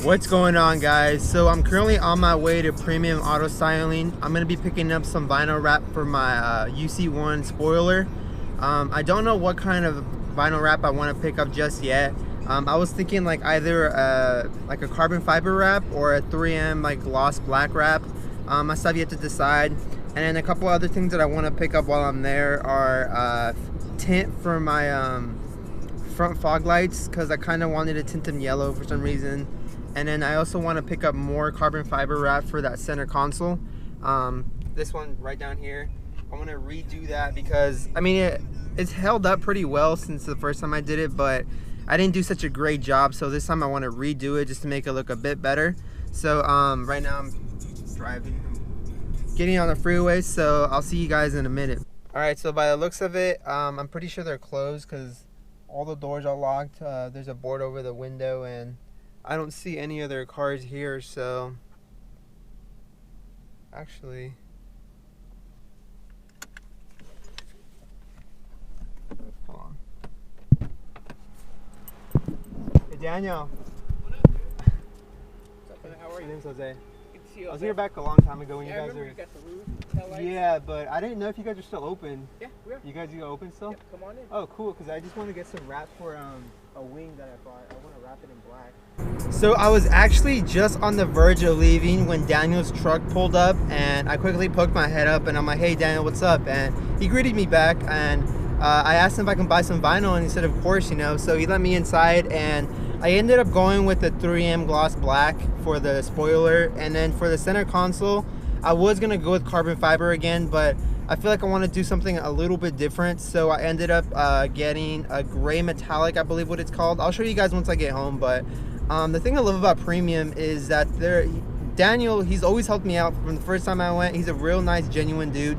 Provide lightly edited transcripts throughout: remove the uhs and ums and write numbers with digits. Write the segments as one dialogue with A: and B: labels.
A: What's going on, guys? So I'm currently on my way to Premium Auto Styling. I'm gonna be picking up some vinyl wrap for my UC1 spoiler. I don't know what kind of vinyl wrap I want to pick up just yet. I was thinking like either like a carbon fiber wrap or a 3M like gloss black wrap. I still have yet to decide. And then a couple other things that I want to pick up while I'm there are tint for my front fog lights, because I kind of wanted to tint them yellow for some reason. And then I also want to pick up more carbon fiber wrap for that center console. This one right down here. I want to redo that because, I mean, it's held up pretty well since the first time I did it, but I didn't do such a great job. So this time I want to redo it just to make it look a bit better. So right now I'm driving, getting on the freeway, so I'll see you guys in a minute. All right, so by the looks of it, I'm pretty sure they're closed because all the doors are locked. There's a board over the window and I don't see any other cars here, so actually hold on. Hey Daniel.
B: What up, dude? What's up, how are you?
A: My name's Jose.
B: Good to see you.
A: I was here back a long time ago when you guys
B: were. You got the roof, tail lights.
A: Yeah, but I didn't know if you guys are still open.
B: Yeah, we are.
A: You guys are open still?
B: Yep, come on in.
A: Oh, cool, because I just want to get some wrap for a wing that I bought. I want to wrap it in black. So I was actually just on the verge of leaving when Daniel's truck pulled up, and I quickly poked my head up and I'm like, hey Daniel, what's up? And he greeted me back, and I asked him if I can buy some vinyl, and he said of course, you know. So he let me inside, and I ended up going with the 3M gloss black for the spoiler. And then for the center console, I was gonna go with carbon fiber again, but I feel like I want to do something a little bit different, so I ended up getting a gray metallic, I believe what it's called. I'll show you guys once I get home. But the thing I love about Premium is that Daniel, he's always helped me out from the first time I went. He's a real nice, genuine dude.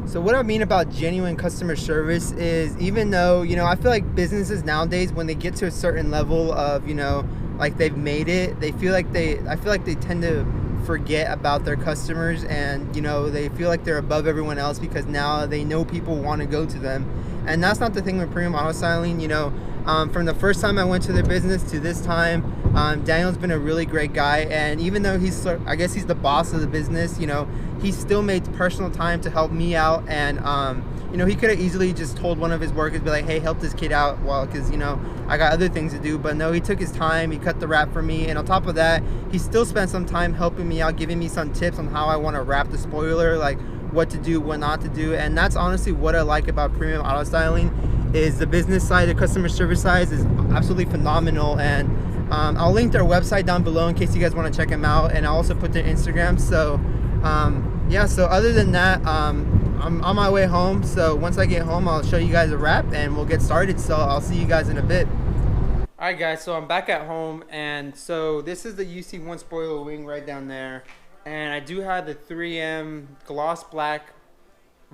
A: So what I mean about genuine customer service is, even though, you know, I feel like businesses nowadays, when they get to a certain level of, you know, like they've made it, I feel like they tend to forget about their customers, and you know, they feel like they're above everyone else because now they know people want to go to them. And that's not the thing with Premium Auto Styling. You know, from the first time I went to their business to this time, Daniel's been a really great guy, and even though I guess he's the boss of the business, you know, he still made personal time to help me out. And you know, he could have easily just told one of his workers, be like, hey, help this kid out, well, because, you know, I got other things to do. But no, he took his time, he cut the wrap for me, and on top of that, he still spent some time helping me out, giving me some tips on how I want to wrap the spoiler, like what to do, what not to do. And that's honestly what I like about Premium Auto Styling, is the business side, the customer service side is absolutely phenomenal. And I'll link their website down below in case you guys want to check them out, and I'll also put their Instagram. So yeah, so other than that, I'm on my way home, so once I get home I'll show you guys a wrap and we'll get started. So I'll see you guys in a bit. Alright guys, so I'm back at home, and so this is the UC1 spoiler wing right down there, and I do have the 3M gloss black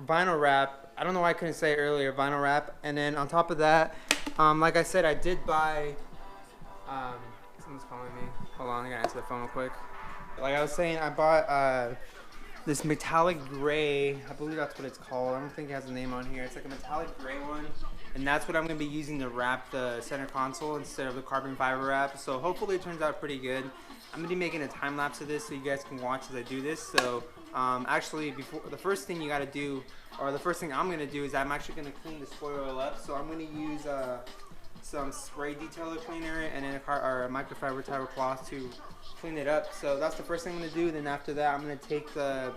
A: vinyl wrap. I don't know why I couldn't say it earlier, vinyl wrap. And then on top of that, like I said, I did buy someone's calling me, hold on, I gotta answer the phone real quick. Like I was saying, I bought this metallic gray, I believe that's what it's called. I don't think it has a name on here. It's like a metallic gray one, and that's what I'm going to be using to wrap the center console instead of the carbon fiber wrap. So hopefully it turns out pretty good. I'm going to be making a time lapse of this so you guys can watch as I do this. So actually, before the first thing you got to do, or the first thing I'm going to do, is I'm actually going to clean the spoiler up. So I'm going to use some spray detailer cleaner and then a microfiber type cloth to clean it up. So that's the first thing I'm going to do. Then after that, I'm going to take the,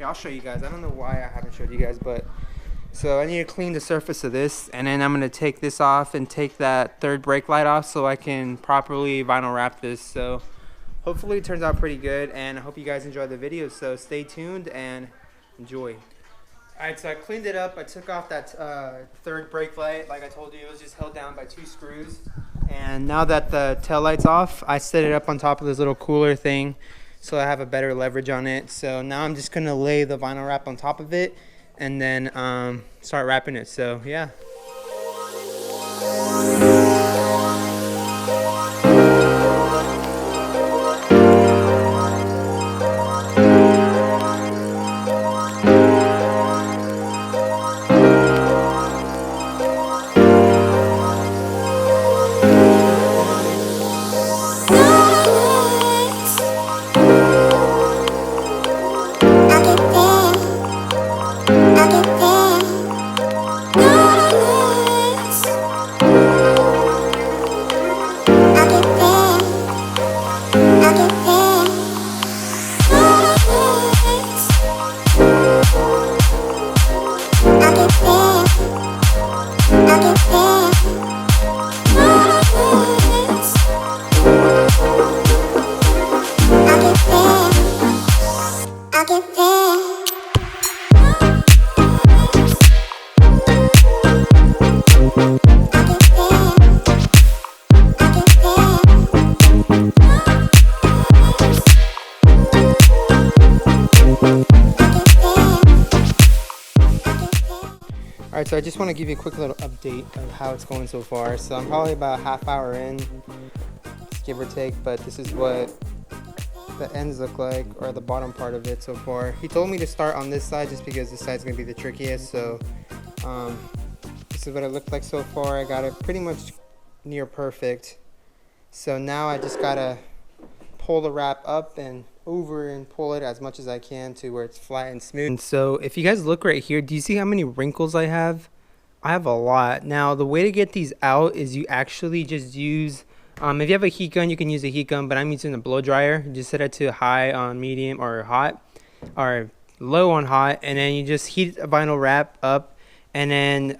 A: I'll show you guys. I don't know why I haven't showed you guys, but so I need to clean the surface of this, and then I'm going to take this off and take that third brake light off so I can properly vinyl wrap this. So hopefully it turns out pretty good, and I hope you guys enjoy the video. So stay tuned and enjoy. Alright, so I cleaned it up. I took off that third brake light. Like I told you, it was just held down by 2 screws. And now that the tail light's off, I set it up on top of this little cooler thing so I have a better leverage on it. So now I'm just going to lay the vinyl wrap on top of it and then start wrapping it. So yeah.
C: No.
A: Alright, so I just want to give you a quick little update of how it's going so far. So I'm probably about a half hour in, give or take, but this is what the ends look like, or the bottom part of it so far. He told me to start on this side just because this side's going to be the trickiest. So this is what it looked like so far. I got it pretty much near perfect. So now I just got to pull the wrap up and over and pull it as much as I can to where it's flat and smooth. And so if you guys look right here, do you see how many wrinkles I have? I have a lot. Now the way to get these out is you actually just use if you have a heat gun, you can use a heat gun, but I'm using a blow dryer. You just set it to high on medium or hot, or low on hot, and then you just heat a vinyl wrap up, and then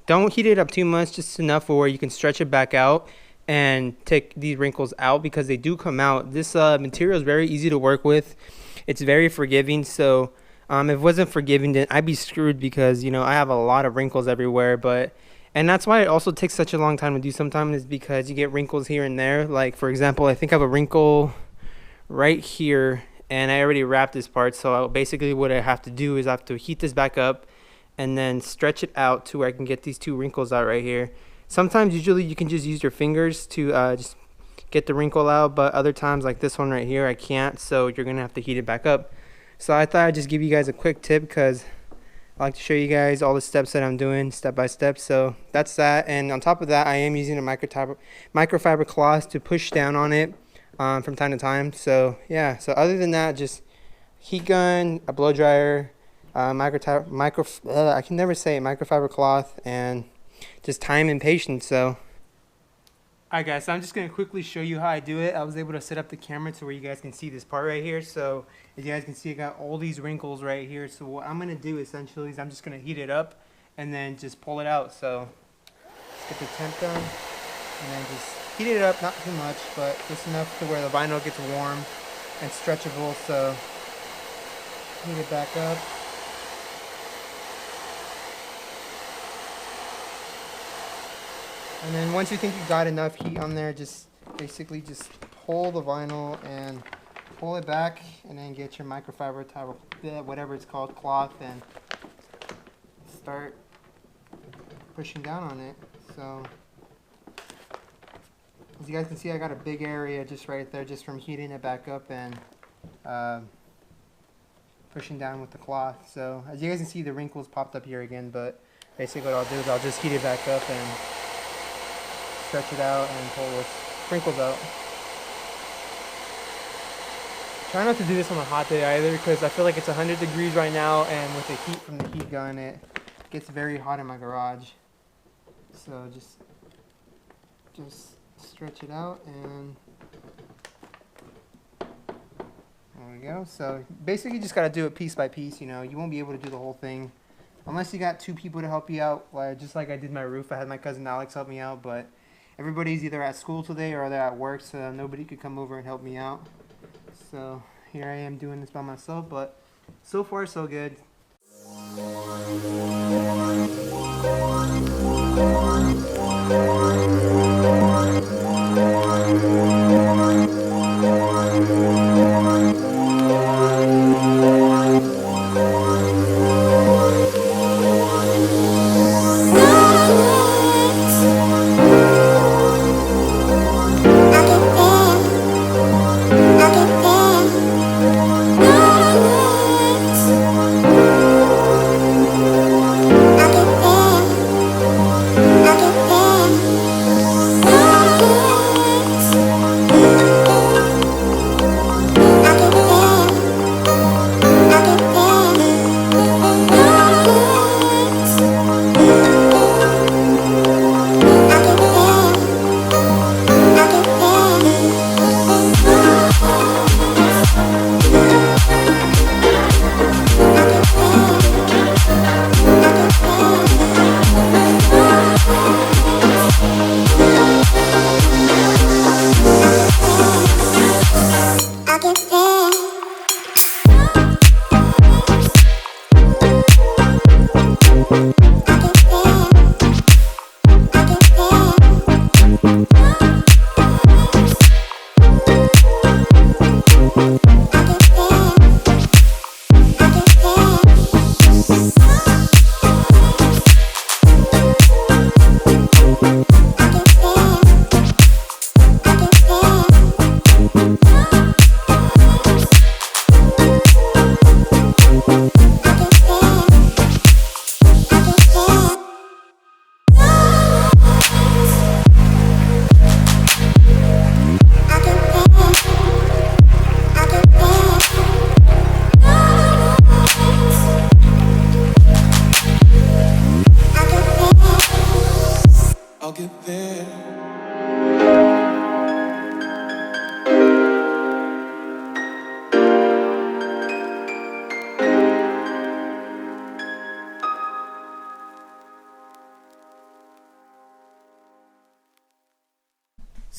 A: don't heat it up too much, just enough where you can stretch it back out and take these wrinkles out, because they do come out. This material is very easy to work with. It's very forgiving. So if it wasn't forgiving, then I'd be screwed, because you know I have a lot of wrinkles everywhere. And that's why it also takes such a long time to do sometimes, is because you get wrinkles here and there. Like for example, I think I have a wrinkle right here, and I already wrapped this part. So basically what I have to do is I have to heat this back up and then stretch it out to where I can get these two wrinkles out right here. Sometimes, usually, you can just use your fingers to just get the wrinkle out, but other times, like this one right here, I can't, so you're going to have to heat it back up. So I thought I'd just give you guys a quick tip, because I like to show you guys all the steps that I'm doing step by step. So that's that, and on top of that, I am using a microfiber cloth to push down on it from time to time. So yeah, so other than that, just heat gun, a blow dryer, I can never say it, microfiber cloth, and just time and patience. So alright guys, so I'm just going to quickly show you how I do it. I was able to set up the camera to where you guys can see this part right here. So as you guys can see, I got all these wrinkles right here. So what I'm going to do essentially is I'm just going to heat it up and then just pull it out. So let's get the temp gun and then just heat it up, not too much, but just enough to where the vinyl gets warm and stretchable. So heat it back up. And then once you think you've got enough heat on there, just basically just pull the vinyl and pull it back, and then get your microfiber towel, whatever it's called, cloth, and start pushing down on it. So as you guys can see, I got a big area just right there, just from heating it back up and pushing down with the cloth. So as you guys can see, the wrinkles popped up here again, but basically what I'll do is I'll just heat it back up and stretch it out and pull the wrinkles out. Try not to do this on a hot day either, because I feel like it's 100 degrees right now, and with the heat from the heat gun, it gets very hot in my garage. So just stretch it out, and there we go. So basically you just got to do it piece by piece. You know, you won't be able to do the whole thing unless you got two people to help you out. Just like I did my roof, I had my cousin Alex help me out, but everybody's either at school today or they're at work, so nobody could come over and help me out. So here I am doing this by myself, but so far so good.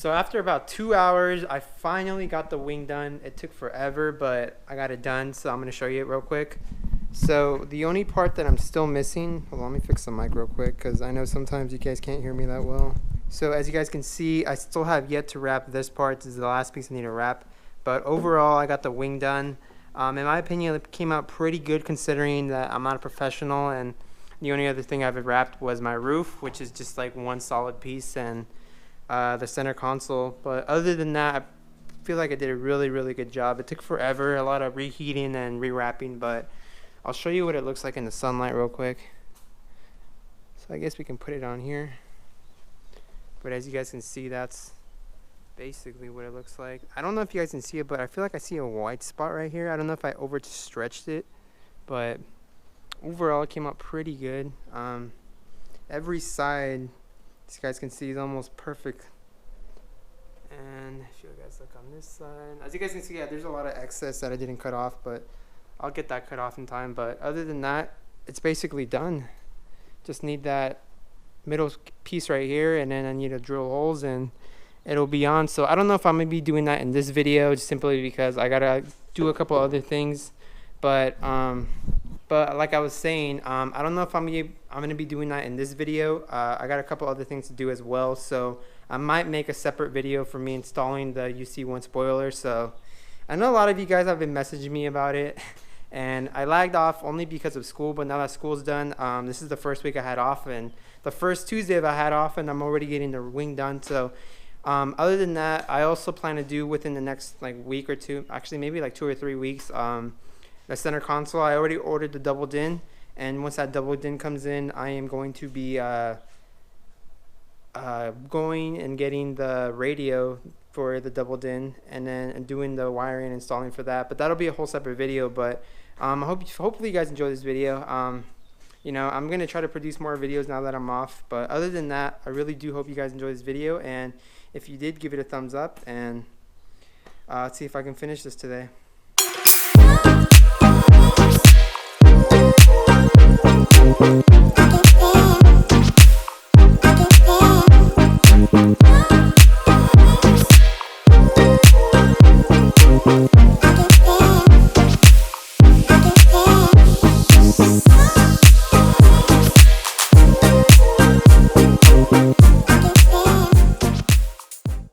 A: So after about 2 hours, I finally got the wing done. It took forever, but I got it done, so I'm going to show you it real quick. So the only part that I'm still missing, hold on, let me fix the mic real quick because I know sometimes you guys can't hear me that well. So as you guys can see, I still have yet to wrap this part. This is the last piece I need to wrap. But overall, I got the wing done. In my opinion, it came out pretty good considering that I'm not a professional, and the only other thing I've wrapped was my roof, which is just like one solid piece, and the center console. But other than that, I feel like I did a really, really good job. It took forever, a lot of reheating and rewrapping, but I'll show you what it looks like in the sunlight real quick. So I guess we can put it on here. But as you guys can see, that's basically what it looks like. I don't know if you guys can see it, but I feel like I see a white spot right here. I don't know if I overstretched it, but overall it came out pretty good. Every side, as you guys can see, is almost perfect. And if you guys look on this side, as you guys can see, yeah, there's a lot of excess that I didn't cut off, but I'll get that cut off in time. But other than that, it's basically done. Just need that middle piece right here, and then I need to drill holes and it'll be on. So I don't know if I'm gonna be doing that in this video, just simply because I gotta do a couple other things. But like I was saying, I don't know if I'm gonna be doing that in this video. I got a couple other things to do as well, so I might make a separate video for me installing the UC1 spoiler. So I know a lot of you guys have been messaging me about it, and I lagged off only because of school, but now that school's done, this is the first week I had off, and the first Tuesday I had off, and I'm already getting the wing done. So other than that, I also plan to do within the next week or two, actually maybe 2 or 3 weeks, the center console. I already ordered the double din, and once that double din comes in, I am going to be going and getting the radio for the double din, and then doing the wiring and installing for that. But that'll be a whole separate video. But hopefully you guys enjoy this video. You know, I'm gonna try to produce more videos now that I'm off. But other than that, I really do hope you guys enjoy this video, and if you did, give it a thumbs up, and let's see if I can finish this today.